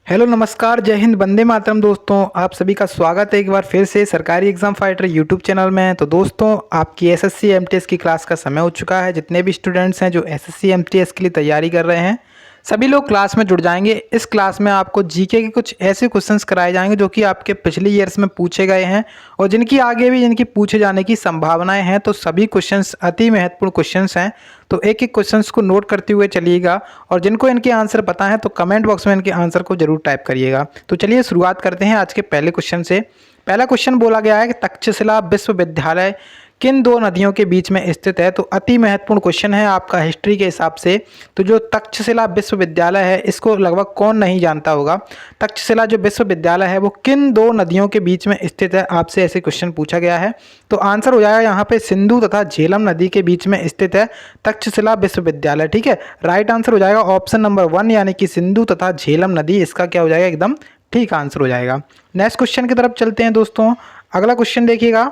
Hello नमस्कार, जय हिंद, वंदे मातरम। दोस्तों, आप सभी का स्वागत है एक बार फिर से सरकारी एग्जाम फाइटर यूट्यूब चैनल में। तो दोस्तों, आपकी एसएससी एमटीएस की क्लास का समय हो चुका है। जितने भी स्टूडेंट्स हैं जो एसएससी एमटीएस के लिए तैयारी कर रहे हैं, सभी लोग क्लास में जुड़ जाएंगे। इस क्लास में आपको जीके के कुछ ऐसे क्वेश्चंस कराए जाएंगे जो कि आपके पिछले ईयर्स में पूछे गए हैं और जिनकी आगे भी जिनकी पूछे जाने की संभावनाएं हैं। तो सभी क्वेश्चंस अति महत्वपूर्ण क्वेश्चंस हैं, तो एक एक क्वेश्चंस को नोट करते हुए चलिएगा और जिनको इनके आंसर पता है तो कमेंट बॉक्स में इनके आंसर को जरूर टाइप करिएगा। तो चलिए शुरुआत करते हैं आज के पहले क्वेश्चन से। पहला क्वेश्चन बोला गया है कि तक्षशिला विश्वविद्यालय किन दो नदियों के बीच में स्थित है। तो अति महत्वपूर्ण क्वेश्चन है आपका हिस्ट्री के हिसाब से। तो जो तक्षशिला विश्वविद्यालय है, इसको लगभग कौन नहीं जानता होगा। तक्षशिला जो विश्वविद्यालय है वो किन दो नदियों के बीच में स्थित है, आपसे ऐसे क्वेश्चन पूछा गया है। तो आंसर हो जाएगा यहाँ पे सिंधु तथा झेलम नदी के बीच में स्थित है तक्षशिला विश्वविद्यालय। ठीक है, राइट आंसर हो जाएगा ऑप्शन नंबर 1 यानी कि सिंधु तथा झेलम नदी। इसका क्या हो जाएगा, एकदम ठीक आंसर हो जाएगा। नेक्स्ट क्वेश्चन की तरफ चलते हैं दोस्तों। अगला क्वेश्चन देखिएगा।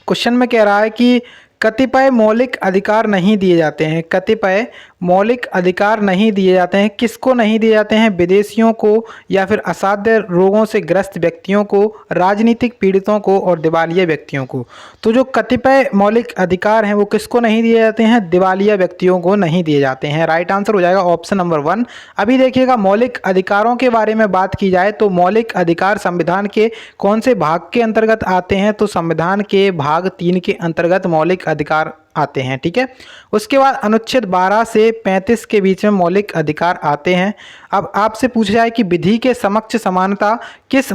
क्वेश्चन में कह रहा है कि कतिपय मौलिक अधिकार नहीं दिए जाते हैं। कतिपय मौलिक अधिकार नहीं दिए जाते हैं, किसको नहीं दिए जाते हैं? विदेशियों को, या फिर असाध्य रोगों से ग्रस्त व्यक्तियों को, राजनीतिक पीड़ितों को और दिवालिया व्यक्तियों को। तो जो कतिपय मौलिक अधिकार हैं वो किसको नहीं दिए जाते हैं? दिवालिया व्यक्तियों को नहीं दिए जाते हैं। राइट आंसर हो जाएगा ऑप्शन नंबर 1। अभी देखिएगा, मौलिक अधिकारों के बारे में बात की जाए तो मौलिक अधिकार संविधान के कौन से भाग के अंतर्गत आते हैं? तो संविधान के भाग 3 के अंतर्गत मौलिक अधिकार आते हैं। ठीक है, उसके बाद अनुच्छेद 12 से 35 के बीच में मौलिक अधिकार आते हैं। अब आपसे पूछा जाए कि विधि के समक्ष समानता किस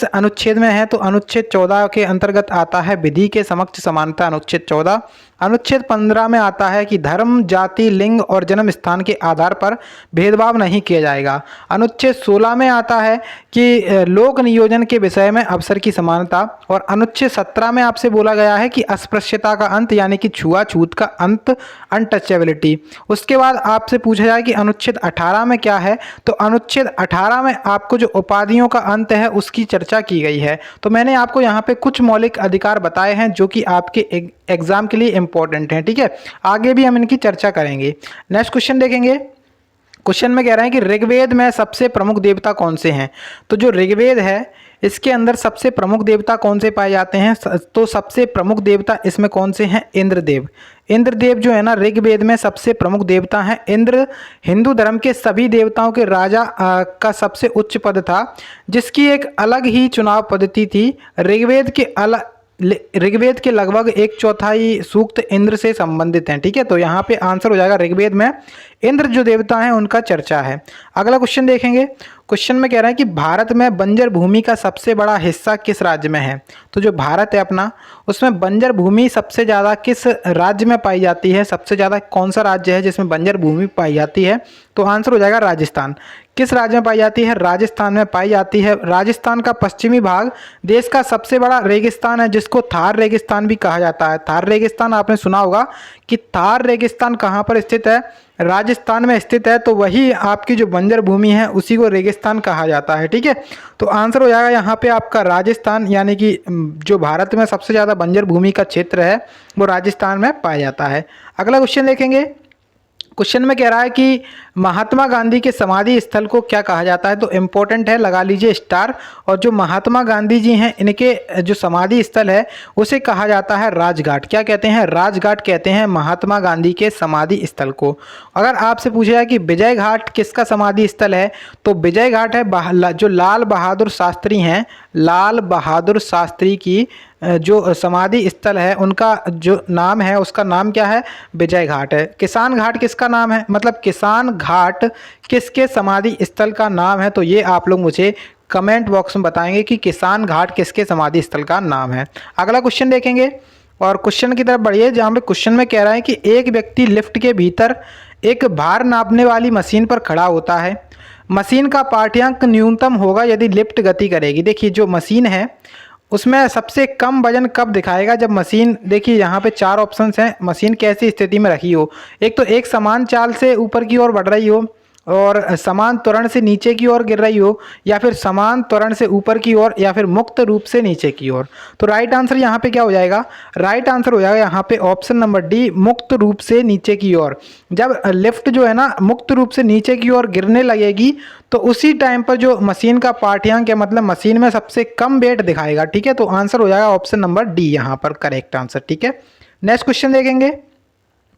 अनुच्छेद में है? तो अनुच्छेद 14 के अंतर्गत आता है विधि के समक्ष समानता, अनुच्छेद 14। अनुच्छेद 15 में आता है कि धर्म, जाति, लिंग और जन्म स्थान के आधार पर भेदभाव नहीं किया जाएगा। अनुच्छेद 16 में आता है कि लोक नियोजन के विषय में अवसर की समानता। और अनुच्छेद 17 में आपसे बोला गया है कि अस्पृश्यता का अंत यानी कि छुआछूत का अंत, अनटचेबिलिटी। उसके बाद आपसे पूछा जाए कि अनुच्छेद 18 में क्या है? तो अनुच्छेद 18 में आपको जो उपाधियों का अंत है उसकी चर्चा की गई है। तो मैंने आपको यहाँ पे कुछ मौलिक अधिकार बताए हैं जो कि आपके एग्जाम के लिए इंपॉर्टेंट हैं। ठीक है, आगे भी हम इनकी चर्चा करेंगे। नेक्स्ट क्वेश्चन देखेंगे। क्वेश्चन में कह रहे हैं कि ऋग्वेद में सबसे प्रमुख देवता कौन से हैं? तो जो ऋग्वेद है इसके अंदर सबसे प्रमुख देवता कौन से पाए जाते हैं? तो सबसे प्रमुख देवता इसमें कौन से हैं? इंद्रदेव। इंद्रदेव जो है ना, ऋग्वेद में सबसे प्रमुख देवता हैं। इंद्र हिंदू धर्म के सभी देवताओं के राजा का सबसे उच्च पद था, जिसकी एक अलग ही चुनाव पद्धति थी। ऋग्वेद के लगभग 1/4 सूक्त इंद्र से संबंधित हैं। ठीक है, तो यहाँ पे आंसर हो जाएगा ऋग्वेद में इंद्र जो देवता हैं उनका चर्चा है। अगला क्वेश्चन देखेंगे। क्वेश्चन में कह रहा है कि भारत में बंजर भूमि का सबसे बड़ा हिस्सा किस राज्य में है? तो जो भारत है अपना, उसमें बंजर भूमि सबसे ज़्यादा किस राज्य में पाई जाती है? सबसे ज़्यादा कौन सा राज्य है जिसमें बंजर भूमि पाई जाती है? तो आंसर हो जाएगा राजस्थान। किस राज्य में पाई जाती है? राजस्थान में पाई जाती है। राजस्थान का पश्चिमी भाग देश का सबसे बड़ा रेगिस्तान है, जिसको थार रेगिस्तान भी कहा जाता है। थार रेगिस्तान आपने सुना होगा कि थार रेगिस्तान कहाँ पर स्थित है? राजस्थान में स्थित है। तो वही आपकी जो बंजर भूमि है उसी को रेगिस्तान कहा जाता है। ठीक है, तो आंसर हो जाएगा यहाँ पे आपका राजस्थान, यानी कि जो भारत में सबसे ज़्यादा बंजर भूमि का क्षेत्र है वो राजस्थान में पाया जाता है। अगला क्वेश्चन देखेंगे। क्वेश्चन में कह रहा है कि महात्मा गांधी के समाधि स्थल को क्या कहा जाता है? तो इम्पोर्टेंट है, लगा लीजिए स्टार। और जो महात्मा गांधी जी हैं इनके जो समाधि स्थल है उसे कहा जाता है राजघाट। क्या कहते हैं? राजघाट कहते हैं महात्मा गांधी के समाधि स्थल को। अगर आपसे पूछा जाए कि विजय घाट किसका समाधि स्थल है? तो विजय घाट है जो लाल बहादुर शास्त्री हैं, लाल बहादुर शास्त्री की जो समाधि स्थल है उनका जो नाम है उसका नाम क्या है? विजय घाट है। किसान घाट किसका नाम है? मतलब किसान घाट किसके समाधि स्थल का नाम है? तो ये आप लोग मुझे कमेंट बॉक्स में बताएंगे कि किसान घाट किसके समाधि स्थल का नाम है। अगला क्वेश्चन देखेंगे और क्वेश्चन की तरफ बढ़िए, जहाँ पे क्वेश्चन में कह रहा है कि एक व्यक्ति लिफ्ट के भीतर एक भार नापने वाली मशीन पर खड़ा होता है। मशीन का पाठ्यांक न्यूनतम होगा यदि लिफ्ट गति करेगी। देखिए जो मशीन है उसमें सबसे कम वजन कब दिखाएगा? जब मशीन, देखिए यहाँ पे 4 ऑप्शंस हैं, मशीन कैसी स्थिति में रखी हो। एक तो एक समान चाल से ऊपर की ओर बढ़ रही हो, और समान त्वरण से नीचे की ओर गिर रही हो, या फिर समान त्वरण से ऊपर की ओर, या फिर मुक्त रूप से नीचे की ओर। तो राइट आंसर यहाँ पे क्या हो जाएगा? राइट आंसर हो जाएगा यहाँ पे ऑप्शन नंबर डी, मुक्त रूप से नीचे की ओर। जब लिफ्ट जो है ना मुक्त रूप से नीचे की ओर गिरने लगेगी तो उसी टाइम पर जो मशीन का पाठ्यांक है, मतलब मशीन में सबसे कम वेट दिखाएगा। ठीक है, तो आंसर हो जाएगा ऑप्शन नंबर डी यहाँ पर करेक्ट आंसर। ठीक है, नेक्स्ट क्वेश्चन देखेंगे।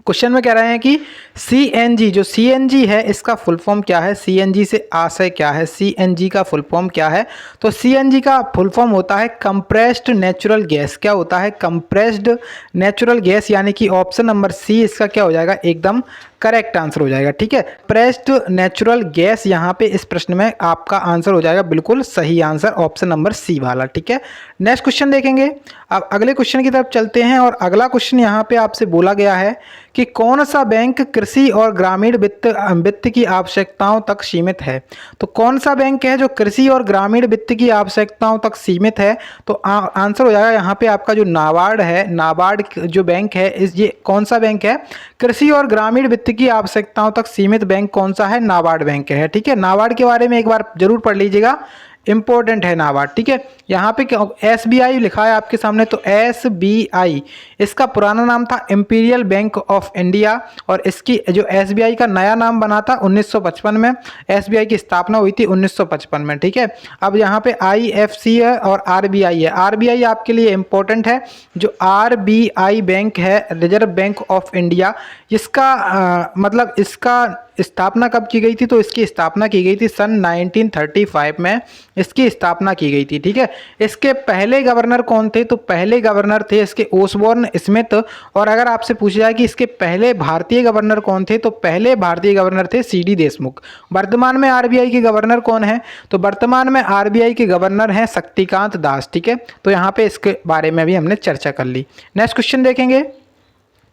क्वेश्चन में कह रहे हैं कि सीएनजी, जो सीएनजी है इसका फुल फॉर्म क्या है? सीएनजी से आशय क्या है? सीएनजी का फुल फॉर्म क्या है? तो सीएनजी का फुल फॉर्म होता है कंप्रेस्ड नेचुरल गैस। क्या होता है? कंप्रेस्ड नेचुरल गैस, यानी कि ऑप्शन नंबर सी इसका क्या हो जाएगा? एकदम करेक्ट आंसर हो जाएगा। ठीक है, कंप्रेस्ड नेचुरल गैस यहाँ पे इस प्रश्न में आपका आंसर हो जाएगा बिल्कुल सही आंसर, ऑप्शन नंबर सी वाला। ठीक है, नेक्स्ट क्वेश्चन देखेंगे। अब अगले क्वेश्चन की तरफ चलते हैं और अगला क्वेश्चन यहाँ पे आपसे बोला गया है कि कौन सा बैंक कृषि और ग्रामीण वित्त की आवश्यकताओं तक सीमित है? तो कौन सा बैंक है जो कृषि और ग्रामीण वित्त की आवश्यकताओं तक सीमित है? तो आंसर हो जाएगा यहाँ पे आपका जो नाबार्ड है, नाबार्ड जो बैंक है ये कौन सा बैंक है? कृषि और ग्रामीण वित्त की आवश्यकताओं तक सीमित बैंक कौन सा है? नाबार्ड बैंक है। ठीक है, नाबार्ड के बारे में एक बार जरूर पढ़ लीजिएगा, इंपॉर्टेंट है नाबार्ड। ठीक है, यहाँ पे एसबीआई लिखा है आपके सामने, तो एसबीआई इसका पुराना नाम था इंपीरियल बैंक ऑफ इंडिया, और इसकी जो एसबीआई का नया नाम बना था 1955 में। एसबीआई की स्थापना हुई थी 1955 में। ठीक है, अब यहाँ पे आईएफसी है और आरबीआई है। आरबीआई आपके लिए इंपॉर्टेंट है। जो आरबीआई बैंक है, रिजर्व बैंक ऑफ इंडिया, इसका मतलब इसका स्थापना कब की गई थी? तो इसकी स्थापना की गई थी सन 1935 में इसकी स्थापना की गई थी। ठीक है, इसके पहले गवर्नर कौन थे? तो पहले गवर्नर थे इसके ओसबोर्न स्मिथ। और अगर आपसे पूछा जाए कि इसके पहले भारतीय गवर्नर कौन थे, तो पहले भारतीय गवर्नर थे सीडी देशमुख। वर्तमान में आरबीआई के गवर्नर कौन है? तो वर्तमान में आरबीआई के गवर्नर हैं शक्तिकांत दास। ठीक है, तो यहाँ पे इसके बारे में भी हमने चर्चा कर ली। नेक्स्ट क्वेश्चन देखेंगे।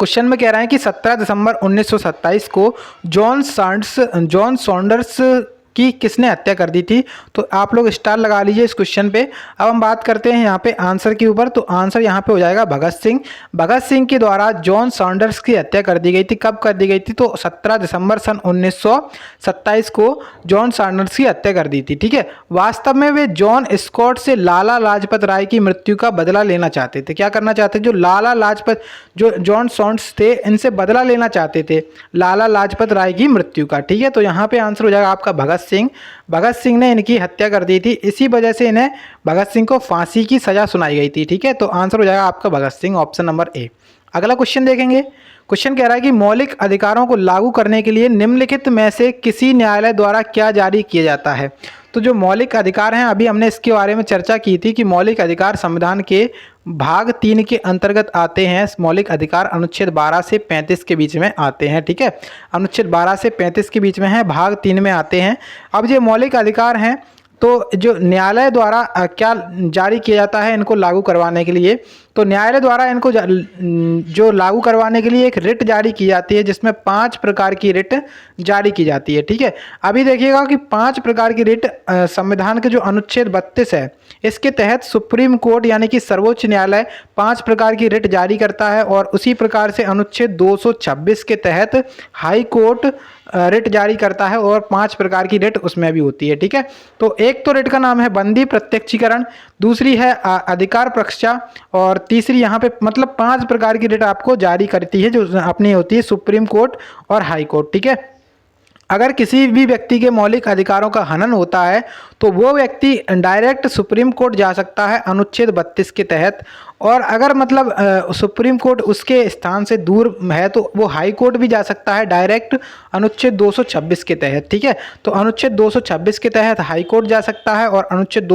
क्वेश्चन में कह रहा है कि 17 दिसंबर 1927 को जॉन सॉन्डर्स की किसने हत्या कर दी थी? तो आप लोग स्टार लगा लीजिए इस क्वेश्चन पे। अब हम बात करते हैं यहाँ पे आंसर के ऊपर, तो आंसर यहाँ पे हो जाएगा भगत सिंह। भगत सिंह के द्वारा जॉन सॉन्डर्स की हत्या कर दी गई थी। कब कर दी गई थी? तो 17 दिसंबर सन 1927 को जॉन सॉन्डर्स की हत्या कर दी थी। ठीक है, वास्तव में वे जॉन स्कॉट से लाला लाजपत राय की मृत्यु का बदला लेना चाहते थे। क्या करना चाहते थे? जो लाला लाजपत, जो जॉन सॉन्डर्स थे, इनसे बदला लेना चाहते थे लाला लाजपत राय की मृत्यु का। ठीक है, तो यहाँ पे आंसर हो जाएगा आपका भगत सिंह। भगत सिंह ने इनकी हत्या कर दी थी, इसी वजह से इन्हें भगत सिंह को फांसी की सजा सुनाई गई थी। ठीक है, तो आंसर हो जाएगा आपका Bhagat Singh, option number A. अगला क्वेश्चन देखेंगे। क्वेश्चन कह रहा है कि मौलिक अधिकारों को लागू करने के लिए निम्नलिखित में से किसी न्यायालय द्वारा क्या जारी किया जाता है? तो जो मौलिक अधिकार हैं, अभी हमने इसके बारे में चर्चा की थी कि मौलिक अधिकार संविधान के भाग 3 के अंतर्गत आते हैं। मौलिक अधिकार अनुच्छेद 12 से 35 के बीच में आते हैं। ठीक है, अनुच्छेद 12 से 35 के बीच में है, भाग 3 में आते हैं। अब ये मौलिक अधिकार हैं, तो जो न्यायालय द्वारा क्या जारी किया जाता है इनको लागू करवाने के लिए? तो न्यायालय द्वारा इनको जो लागू करवाने के लिए एक रिट जारी की जाती है, जिसमें 5 प्रकार की रिट जारी की जाती है। ठीक है, अभी देखिएगा कि 5 प्रकार की रिट संविधान के जो अनुच्छेद 32 है इसके तहत सुप्रीम कोर्ट यानी कि सर्वोच्च न्यायालय 5 प्रकार की रिट जारी करता है, और उसी प्रकार से अनुच्छेद 226 के तहत हाई कोर्ट रिट जारी करता है, और 5 प्रकार की रिट उसमें भी होती है। ठीक है, तो एक तो रिट का नाम है बंदी प्रत्यक्षीकरण, दूसरी है अधिकार प्रक्षा, और तीसरी यहाँ पे मतलब 5 प्रकार की रिट आपको जारी करती है जो अपनी होती है सुप्रीम कोर्ट और हाई कोर्ट। ठीक है, अगर किसी भी व्यक्ति के मौलिक अधिकारों का हनन होता है तो वो व्यक्ति डायरेक्ट सुप्रीम कोर्ट जा सकता है अनुच्छेद 32 के तहत, और अगर मतलब सुप्रीम कोर्ट उसके स्थान से दूर है तो वो हाई कोर्ट भी जा सकता है डायरेक्ट अनुच्छेद 226 के तहत। ठीक है, तो अनुच्छेद 226 के तहत हाई कोर्ट जा सकता है, और अनुच्छेद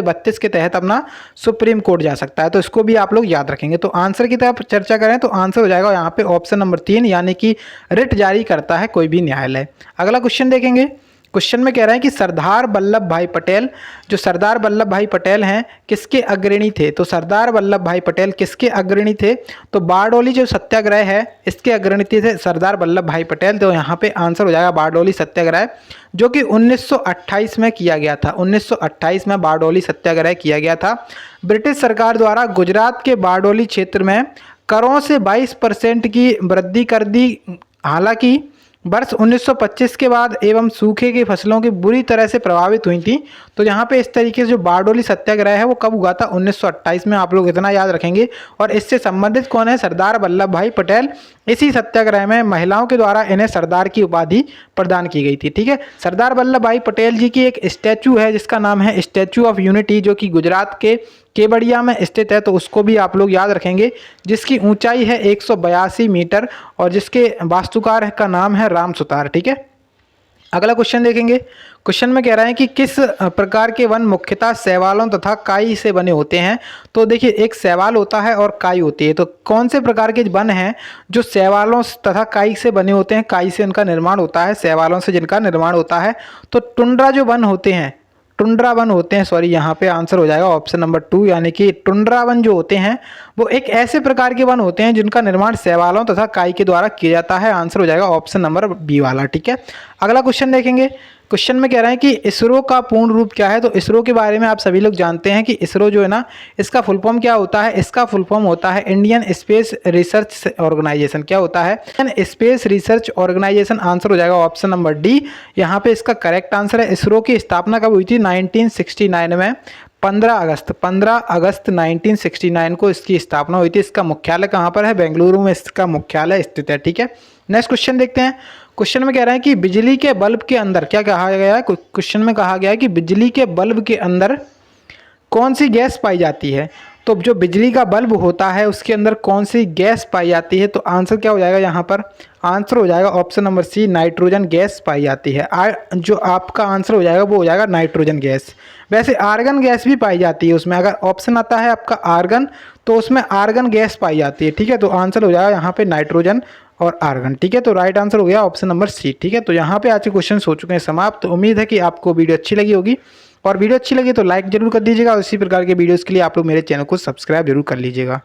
32 के तहत अपना सुप्रीम कोर्ट जा सकता है। तो इसको भी आप लोग याद रखेंगे। तो आंसर की तरफ चर्चा करें तो आंसर हो जाएगा यहाँ पे ऑप्शन नंबर 3, यानी कि रिट जारी करता है कोई भी न्यायालय। अगला क्वेश्चन देखेंगे। क्वेश्चन में कह रहे हैं कि सरदार वल्लभ भाई पटेल, जो सरदार वल्लभ भाई पटेल हैं, किसके अग्रणी थे? तो सरदार वल्लभ भाई पटेल किसके अग्रणी थे? तो बारडोली जो सत्याग्रह है इसके अग्रणी थे सरदार वल्लभ भाई पटेल। तो यहाँ पे आंसर हो जाएगा बारडोली सत्याग्रह, जो कि 1928 में किया गया था। 1928 में बारडोली सत्याग्रह किया गया था। ब्रिटिश सरकार द्वारा गुजरात के बारडोली क्षेत्र में करों से 22% की वृद्धि कर दी। हालांकि वर्ष 1925 के बाद एवं सूखे की फसलों की बुरी तरह से प्रभावित हुई थी। तो यहाँ पे इस तरीके से जो बारडोली सत्याग्रह है वो कब हुआ था? 1928 में। आप लोग इतना याद रखेंगे। और इससे संबंधित कौन है? सरदार वल्लभ भाई पटेल। इसी सत्याग्रह में महिलाओं के द्वारा इन्हें सरदार की उपाधि प्रदान की गई थी। ठीक है, सरदार वल्लभ भाई पटेल जी की एक स्टैचू है जिसका नाम है स्टैचू ऑफ यूनिटी, जो कि गुजरात के केवड़िया में स्थित है। तो उसको भी आप लोग याद रखेंगे, जिसकी ऊंचाई है 182 मीटर और जिसके वास्तुकार का नाम है राम सुतार। ठीक है, अगला क्वेश्चन देखेंगे। क्वेश्चन में कह रहा है कि किस प्रकार के वन मुख्यतः शैवालों तथा काई से बने होते हैं? तो देखिए, एक शैवाल होता है और काई होती है। तो कौन से प्रकार के वन हैं जो शैवालों तथा काई से बने होते हैं? काई से उनका निर्माण होता है, शैवालों से जिनका निर्माण होता है। तो टुंड्रा जो वन होते हैं, टुंड्रा वन होते हैं, सॉरी यहाँ पे आंसर हो जाएगा ऑप्शन नंबर 2, यानी कि टुंड्रा वन जो होते हैं वो एक ऐसे प्रकार के वन होते हैं जिनका निर्माण शैवालों तथा काई के द्वारा किया जाता है। आंसर हो जाएगा ऑप्शन नंबर बी वाला। ठीक है, अगला क्वेश्चन देखेंगे। क्वेश्चन में कह रहे हैं कि इसरो का पूर्ण रूप क्या है? तो इसरो के बारे में आप सभी लोग जानते हैं कि इसरो जो है ना, इसका फुल फॉर्म क्या होता है? इसका फुल फॉर्म होता है इंडियन स्पेस रिसर्च ऑर्गेनाइजेशन। क्या होता है? Indian space research organisation. Answer हो जाएगा ऑप्शन नंबर डी। यहाँ पे इसका करेक्ट आंसर है। इसरो की स्थापना कब हुई थी? 1969 में। 15 अगस्त 1969 को इसकी स्थापना हुई थी। इसका मुख्यालय कहाँ पर है? बेंगलुरु में इसका मुख्यालय स्थित है। ठीक है, नेक्स्ट क्वेश्चन देखते हैं। क्वेश्चन में कह रहा है कि बिजली के बल्ब के अंदर क्या कहा गया है? क्वेश्चन में कहा गया है कि बिजली के बल्ब के अंदर कौन सी गैस पाई जाती है? तो जो बिजली का बल्ब होता है उसके अंदर कौन सी गैस पाई जाती है? तो आंसर क्या हो जाएगा यहाँ पर? आंसर हो जाएगा option number C, nitrogen gas पाई जाती है। जो आपका आंसर हो जाएगा वो हो जाएगा नाइट्रोजन गैस। वैसे आर्गन गैस भी पाई जाती है उसमें, अगर ऑप्शन आता है आपका आर्गन तो उसमें आर्गन गैस पाई जाती है। ठीक है, तो आंसर हो जाएगा यहाँ पे नाइट्रोजन और आर्गन। ठीक है, तो राइट आंसर हो गया ऑप्शन नंबर सी। ठीक है, तो यहाँ पे आज के क्वेश्चन हो चुके हैं समाप्त। तो उम्मीद है कि आपको वीडियो अच्छी लगी होगी, और वीडियो अच्छी लगी तो लाइक जरूर कर दीजिएगा। और इसी प्रकार के वीडियोस के लिए आप लोग मेरे चैनल को सब्सक्राइब जरूर कर लीजिएगा।